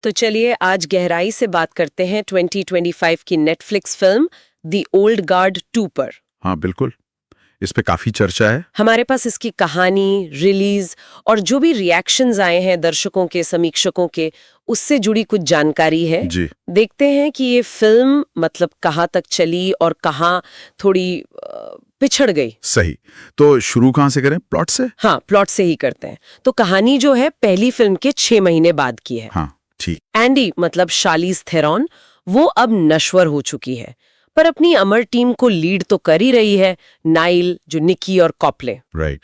तो चलिए आज गहराई से बात करते हैं 2025 की Netflix film the old guard 2 पर। हाँ बिल्कुल, इस पे काफी चर्चा है। हमारे पास इसकी कहानी, रिलीज और जो भी रिएक्शंस आए हैं दर्शकों के, समीक्षकों के, उससे जुड़ी कुछ जानकारी है। जी। देखते हैं कि ये फिल्म मतलब कहाँ तक चली और कहाँ थोड़ी पिछड़ गई। सही, तो शुरू कहाँ से करें? प्लॉट से? हाँ, प्लॉट से ही करते हैं। तो कहानी जो है पहली फिल्म के 6 महीने बाद की है। हाँ ठीक। एंडी मतलब शार्लीज थेरॉन वो अब नश्वर हो चुकी है, पर अपनी अमर टीम को लीड तो कर ही रही है नाइल, जो निकी और कॉपले। राइट।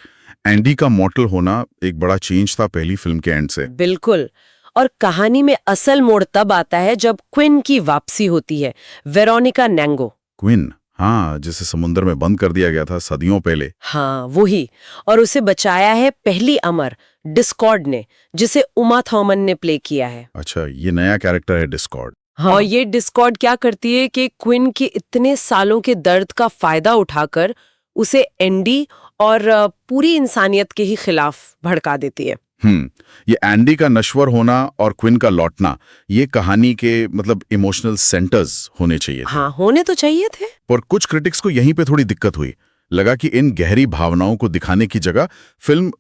एंडी का मॉर्टल होना एक बड़ा चेंज था पहली फिल्म के एंड से। बिल्कुल। और कहानी में असल मोड़ तब आता है जब क्विन की वापसी होती है, वेरोनिका नैंगो। क्विन, हाँ, जिसे समुद्र में बंद कर दिया गया था सदियों पहले। हाँ वही। और उसे बचाया है पहली अमर डिस्कॉर्ड ने, जिसे उमा थॉमन ने प्ले किया है। अच्छा, ये नया कैरेक्टर है डिस्कॉर्ड। हाँ। और ये डिस्कॉर्ड क्या करती है कि क्विन के इतने सालों के दर्द का फायदा उठाकर उसे एंडी और पूरी इंसानियत के ही खिलाफ भड़का देती है। ये एंडी का नश्वर होना और क्विन का लौटना, ये कहानी के मतलब इमोशनल सेंटर्स होने चाहिए थे। हाँ, होने तो चाहिए थे। पर कुछ क्रिटिक्स को यहीं पे थोड़ी दिक्कत हुई। लगा कि इन गहरी भावनाओं को दिखाने की जगह फिल्म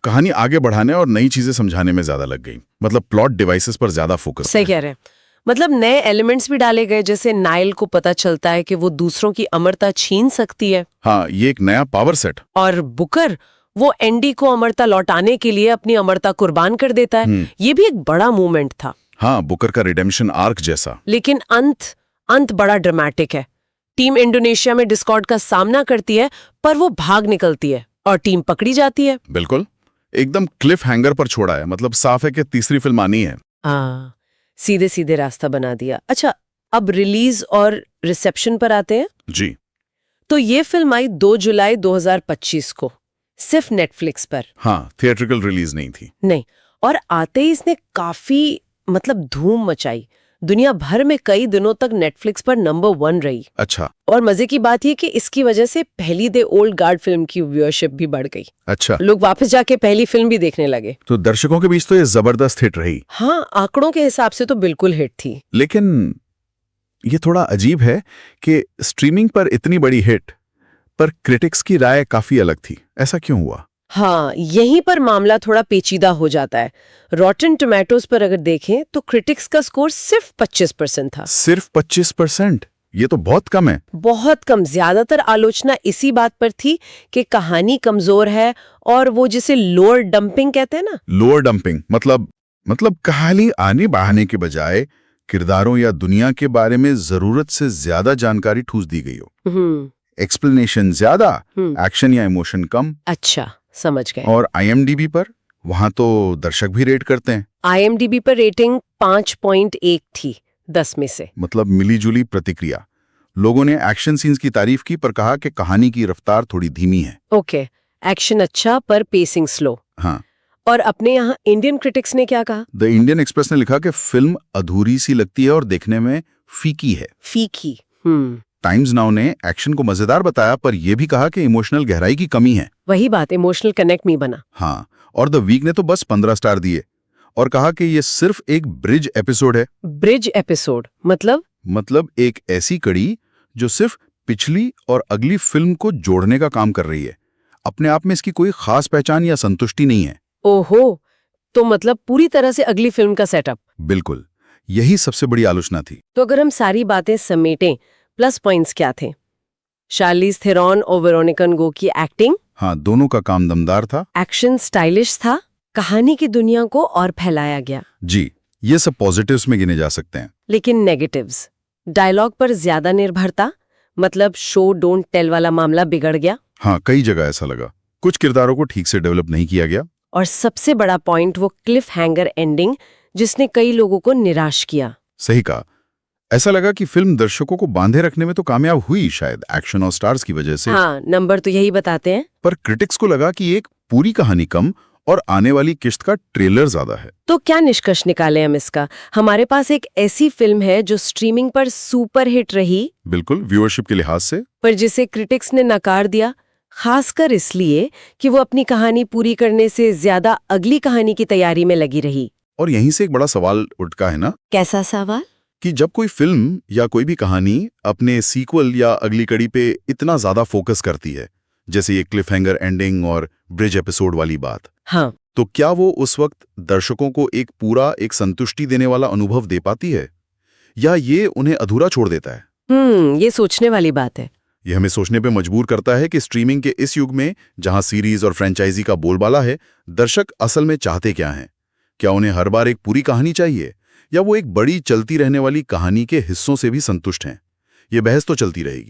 कहानी आगे बढ़ाने और नई चीजें समझाने में ज्यादा लग गई। मतलब प्लॉट डिवाइसेस पर ज्यादा फोकस। सही कह रहे हैं। मतलब नए एलिमेंट्स भी डाले गए, जैसे नाइल को पता चलता है कि वो दूसरों की अमरता छीन सकती है। हाँ, ये एक नया पावर सेट। और बुकर वो एंडी को अमरता लौटाने के लिए अपनी अमरता कुर्बान कर देता है। ये भी एक बड़ा मूवमेंट था। हाँ, बुकर का रिडेम्पशन आर्क जैसा। लेकिन अंत बड़ा ड्रामेटिक है। टीम इंडोनेशिया में डिस्कॉर्ड का सामना करती है, पर वो भाग निकलती है और टीम पकड़ी जाती है। बिल्कुल, एकदम क्लिफ हैंगर पर छोड़ा है। मतलब साफ है कि तीसरी फिल्म आनी है। सीधे सीधे रास्ता बना दिया। अच्छा, अब रिलीज और रिसेप्शन पर आते हैं। जी। तो ये फिल्म आई 2 जुलाई 2025 को, सिर्फ नेटफ्लिक्स पर। हाँ, थिएट्रिकल रिलीज नहीं थी। नहीं, और आते ही इसने काफी मतलब धूम मचाई। दुनिया भर में कई दिनों तक नेटफ्लिक्स पर नंबर 1 रही। अच्छा। और मजे की बात ये कि इसकी वजह से पहली द ओल्ड गार्ड फिल्म की व्यूअरशिप भी बढ़ गई। अच्छा, लोग वापस जाके पहली फिल्म भी देखने लगे। तो दर्शकों के बीच तो ये जबरदस्त हिट रही। हाँ, आंकड़ों के हिसाब से तो बिल्कुल हिट थी। लेकिन ये थोड़ा अजीब है कि स्ट्रीमिंग पर इतनी बड़ी हिट, पर क्रिटिक्स की राय काफी अलग थी। ऐसा क्यों हुआ? हाँ, यहीं पर मामला थोड़ा पेचीदा हो जाता है। रॉटन टोमेटोज पर अगर देखें तो क्रिटिक्स का स्कोर सिर्फ 25% था। सिर्फ 25%? ये तो बहुत कम है। बहुत कम। ज्यादातर आलोचना इसी बात पर थी कि कहानी कमजोर है और वो जिसे लोअर डंपिंग कहते हैं ना। लोअर डंपिंग मतलब कहानी आने बढ़ाने के बजाय किरदारों या दुनिया के बारे में जरूरत से ज्यादा जानकारी ठूस दी गई हो। एक्सप्लेनेशन ज्यादा, एक्शन या इमोशन कम। अच्छा, समझ गए। और IMDb पर, वहां तो दर्शक भी रेट करते हैं। IMDb पर रेटिंग 5.1 थी 10 में से। मतलब मिलीजुली प्रतिक्रिया। लोगों ने एक्शन सीन्स की तारीफ की, पर कहा कि कहानी की रफ्तार थोड़ी धीमी है। ओके, एक्शन अच्छा पर पेसिंग स्लो। हाँ। और अपने यहाँ इंडियन क्रिटिक्स ने क्या कहा? द इंडियन एक्सप्रेस ने लिखा कि फिल्म अधूरी सी लगती है और देखने में फीकी है। फीकी। टाइम्स नाउ ने एक्शन को मजेदार बताया, पर यह भी कहा कि इमोशनल गहराई की कमी है। वही बात, इमोशनल कनेक्ट नहीं बना। हाँ, और द वीक ने तो बस 15 स्टार दिए और कहा कि ये सिर्फ एक ब्रिज एपिसोड है। ब्रिज एपिसोड मतलब एक ऐसी कड़ी जो सिर्फ पिछली और अगली फिल्म को जोड़ने का काम कर रही है। अपने आप में इसकी कोई खास पहचान या संतुष्टि नहीं है। ओहो, तो मतलब पूरी तरह से अगली फिल्म का सेटअप। बिल्कुल, यही सबसे बड़ी आलोचना थी। तो अगर हम सारी बातें समेटें, प्लस पॉइंट्स क्या थे? शार्लीज थेरॉन और वेरोनिका नैंगो की एक्टिंग। हाँ, दोनों का काम दमदार था। एक्शन स्टाइलिश था। कहानी की दुनिया को और फैलाया गया। जी, ये सब पॉजिटिव्स में गिने जा सकते हैं। लेकिन नेगेटिव्स, डायलॉग पर ज्यादा निर्भरता, मतलब शो डोंट टेल वाला मामला बिगड़ गया। हाँ, कई जगह ऐसा लगा। कुछ किरदारों को ठीक से डेवलप नहीं किया गया। और सबसे बड़ा पॉइंट वो क्लिफ हैंगर एंडिंग, जिसने कई लोगों को निराश किया। सही कहा। ऐसा लगा कि फिल्म दर्शकों को बांधे रखने में तो कामयाब हुई, शायद एक्शन और स्टार्स की वजह से। हाँ, नंबर तो यही बताते हैं। पर क्रिटिक्स को लगा कि एक पूरी कहानी कम और आने वाली किस्त का ट्रेलर ज्यादा है। तो क्या निष्कर्ष निकाले हम इसका? हमारे पास एक ऐसी फिल्म है जो स्ट्रीमिंग पर सुपर हिट रही, बिल्कुल, व्यूअरशिप के लिहाज से, पर जिसे क्रिटिक्स ने नकार दिया, खासकर इसलिए कि वो अपनी कहानी पूरी करने से ज्यादा अगली कहानी की तैयारी में लगी रही। और यहीं से एक बड़ा सवाल उठता है ना कैसा सवाल? कि जब कोई फिल्म या कोई भी कहानी अपने सीक्वल या अगली कड़ी पे इतना ज्यादा फोकस करती है, जैसे ये क्लिफ हैंगर एंडिंग और ब्रिज एपिसोड वाली बात, हाँ, तो क्या वो उस वक्त दर्शकों को एक संतुष्टि देने वाला अनुभव दे पाती है, या ये उन्हें अधूरा छोड़ देता है? ये सोचने वाली बात है। ये हमें सोचने पे मजबूर करता है कि स्ट्रीमिंग के इस युग में, जहां सीरीज और फ्रेंचाइजी का बोलबाला है, दर्शक असल में चाहते क्या हैं? क्या उन्हें हर बार एक पूरी कहानी चाहिए, या वो एक बड़ी चलती रहने वाली कहानी के हिस्सों से भी संतुष्ट हैं? ये बहस तो चलती रहेगी।